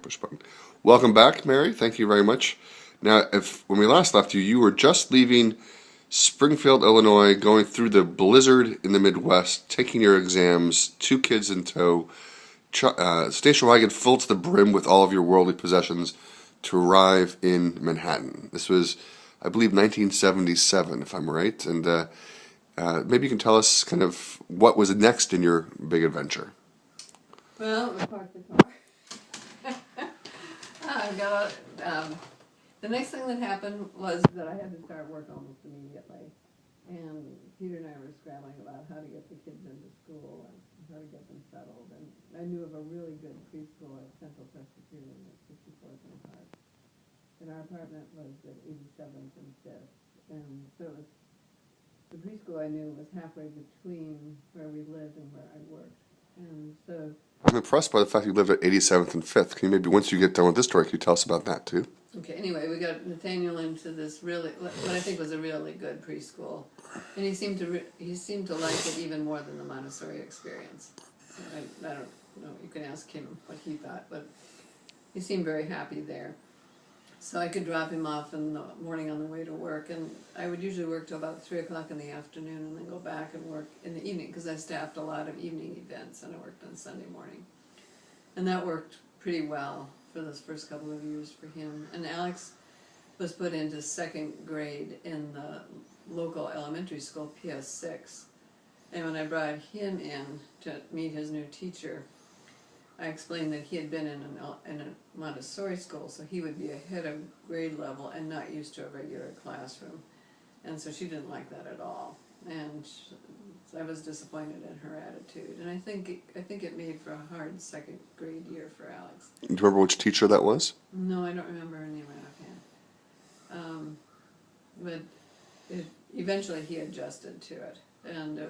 push button. Welcome back, Mary. Thank you very much. Now, when we last left you, you were just leaving Springfield, Illinois, going through the blizzard in the Midwest, taking your exams, 2 kids in tow, station wagon full to the brim with all of your worldly possessions to arrive in Manhattan. This was, I believe, 1977, if I'm right. And maybe you can tell us kind of what was next in your big adventure. Well, we parked the car. The next thing that happened was that I had to start work almost immediately. And Peter and I were scrambling about how to get the kids into school and how to get them settled. And I knew of a really good preschool at Central Presbyterian at 54th and Park. And our apartment was at 87th and 5th. And so it was, the preschool I knew was halfway between where we lived and where I worked. And so I'm impressed by the fact you lived at 87th and 5th. Can you maybe, once you get done with this story, can you tell us about that too? Okay, anyway, we got Nathaniel into this really, what I think was a really good preschool. And he seemed to like it even more than the Montessori experience. I don't know, you can ask him what he thought, but he seemed very happy there. So I could drop him off in the morning on the way to work, and I would usually work till about 3 o'clock in the afternoon and then go back and work in the evening because I staffed a lot of evening events and I worked on Sunday morning. And that worked pretty well for those first couple of years for him. And Alex was put into 2nd grade in the local elementary school, PS6. And when I brought him in to meet his new teacher, I explained that he had been in a Montessori school, so he would be ahead of grade level and not used to a regular classroom. And so she didn't like that at all. And I was disappointed in her attitude. And I think it made for a hard 2nd grade year for Alex. Do you remember which teacher that was? No, I don't remember her name offhand. But eventually he adjusted to it. And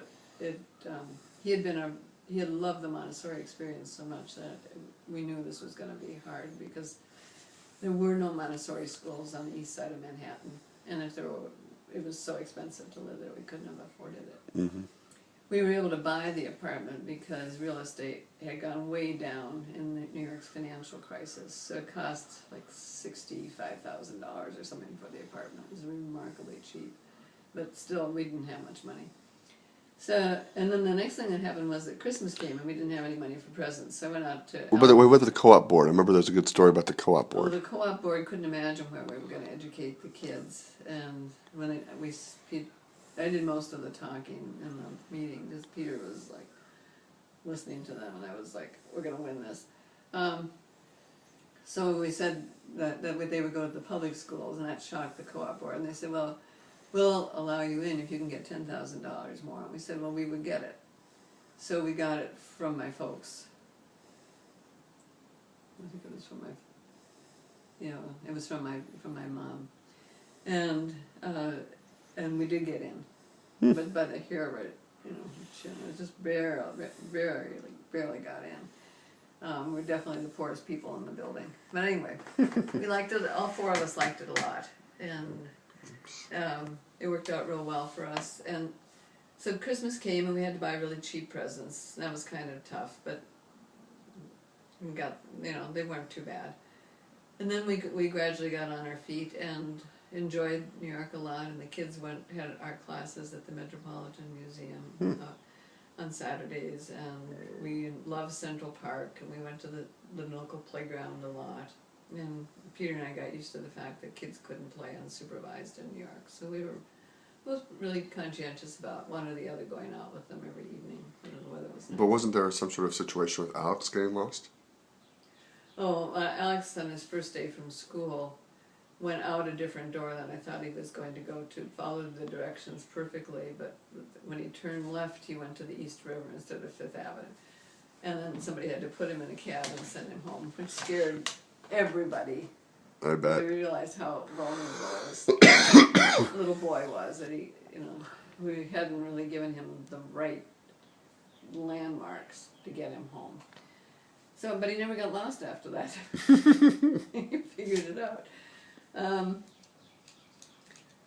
he had loved the Montessori experience so much that we knew this was going to be hard because there were no Montessori schools on the east side of Manhattan. And if there were, it was so expensive to live there, we couldn't have afforded it. Mm-hmm. We were able to buy the apartment because real estate had gone way down in New York's financial crisis. So it cost like $65,000 or something for the apartment. It was remarkably cheap. But still, we didn't have much money. So, and then the next thing that happened was that Christmas came and we didn't have any money for presents. So I went out to... What about the co-op board? I remember there's a good story about the co-op board. Well, the co-op board couldn't imagine where we were going to educate the kids. And when I did most of the talking in the meeting because Peter was like listening to them and I was like, we're going to win this. So we said that they would go to the public schools and that shocked the co-op board. And they said, well, we'll allow you in if you can get $10,000 more. And we said, well, we would get it. So we got it from my folks. I think it was from it was from my mom. And we did get in. But here, it just barely got in. We're definitely the poorest people in the building. But anyway, we liked it. All 4 of us liked it a lot. And it worked out real well for us. And so Christmas came and we had to buy really cheap presents. That was kind of tough, but we got, they weren't too bad. And then we gradually got on our feet and enjoyed New York a lot. And the kids had art classes at the Metropolitan Museum on Saturdays. And we loved Central Park and we went to the local playground a lot. And Peter and I got used to the fact that kids couldn't play unsupervised in New York. So we were both really conscientious about one or the other going out with them every evening. Whether it was nice. But wasn't there some sort of situation with Alex getting lost? Oh, Alex on his first day from school went out a different door than I thought he was going to go to. Followed the directions perfectly, but when he turned left, he went to the East River instead of Fifth Avenue. And then somebody had to put him in a cab and send him home, which scared everybody. I bet. I realized how vulnerable this little boy was, that we hadn't really given him the right landmarks to get him home. So, but he never got lost after that. He figured it out. And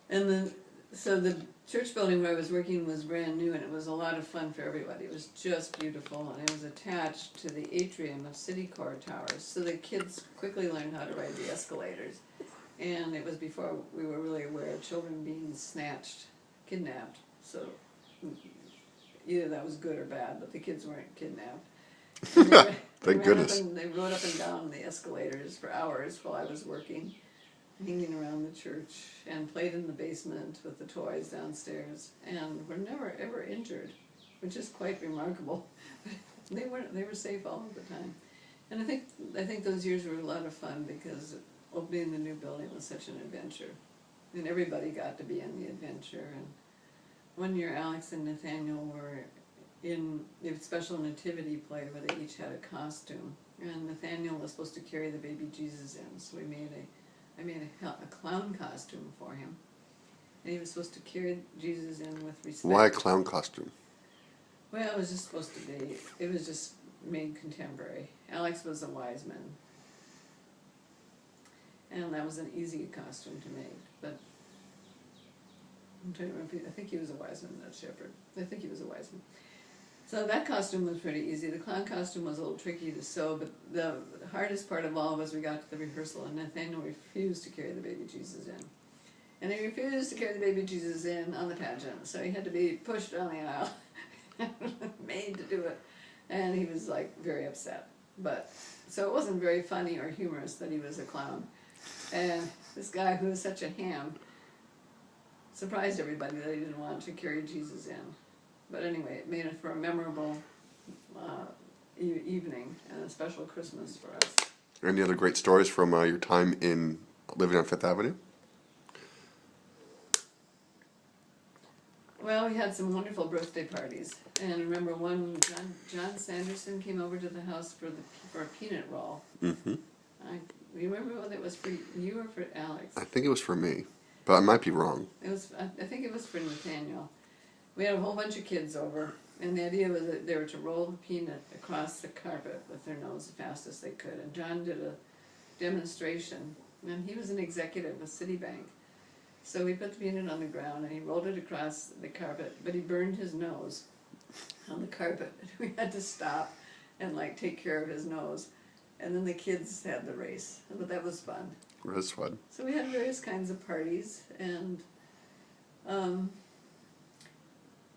then, so the church building where I was working was brand new, and it was a lot of fun for everybody. It was just beautiful, and it was attached to the atrium of City Core Towers, so the kids quickly learned how to ride the escalators. And it was before we were really aware of children being snatched, kidnapped. So either that was good or bad, but the kids weren't kidnapped. And Thank goodness. They rode up and down the escalators for hours while I was working, hanging around the church, and played in the basement with the toys downstairs, and were never ever injured, which is quite remarkable. They were safe all of the time. And I think those years were a lot of fun because opening the new building was such an adventure, and everybody got to be in the adventure. And one year Alex and Nathaniel were in a special nativity play where they each had a costume, and Nathaniel was supposed to carry the baby Jesus in, so I made a clown costume for him, and he was supposed to carry Jesus in with respect. Why a clown costume? Well, it was just supposed to be, it was just made contemporary. Alex was a wise man, and that was an easy costume to make, but I'm trying to remember, I think he was a wise man, not shepherd. I think he was a wise man. So that costume was pretty easy. The clown costume was a little tricky to sew, but the hardest part of all was we got to the rehearsal, and Nathaniel refused to carry the baby Jesus in. And he refused to carry the baby Jesus in on the pageant, so he had to be pushed down the aisle, made to do it, and he was like very upset. But so it wasn't very funny or humorous that he was a clown. And this guy who was such a ham surprised everybody that he didn't want to carry Jesus in. But anyway, it made it for a memorable evening and a special Christmas for us. Any other great stories from your time in living on Fifth Avenue? Well, we had some wonderful birthday parties, and I remember one. John Sanderson came over to the house for a peanut roll. Mm-hmm. You remember whether it was for you or for Alex? I think it was for me, but I might be wrong. It was. I think it was for Nathaniel. We had a whole bunch of kids over, and the idea was that they were to roll the peanut across the carpet with their nose as fast as they could. And John did a demonstration, and he was an executive with Citibank. So we put the peanut on the ground, and he rolled it across the carpet, but he burned his nose on the carpet. We had to stop and take care of his nose. And then the kids had the race, but that was fun. It was fun. So we had various kinds of parties, and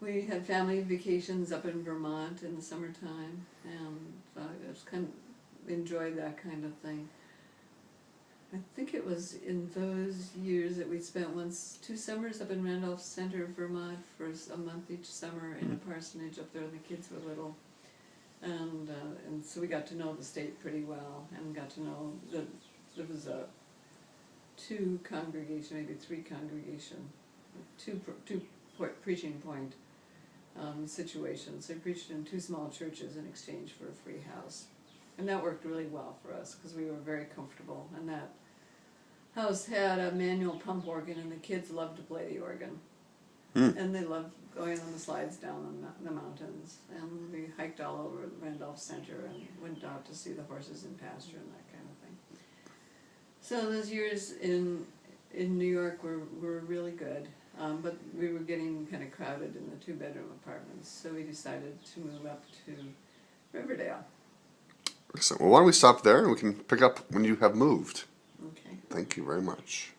we had family vacations up in Vermont in the summertime, and I just kind of enjoyed that kind of thing. I think it was in those years that we spent 2 summers up in Randolph Center, Vermont, for a month each summer in a parsonage up there. The kids were little, and so we got to know the state pretty well, and got to know that there was a 2 congregation, maybe 3 congregation, two preaching point situations. They preached in 2 small churches in exchange for a free house. And that worked really well for us because we were very comfortable. And that house had a manual pump organ, and the kids loved to play the organ. And they loved going on the slides down the mountains. And we hiked all over Randolph Center and went out to see the horses in pasture and that kind of thing. So those years in New York were really good. But we were getting kind of crowded in the 2-bedroom apartments, so we decided to move up to Riverdale. Excellent. Well, why don't we stop there and we can pick up when you have moved. Okay. Thank you very much.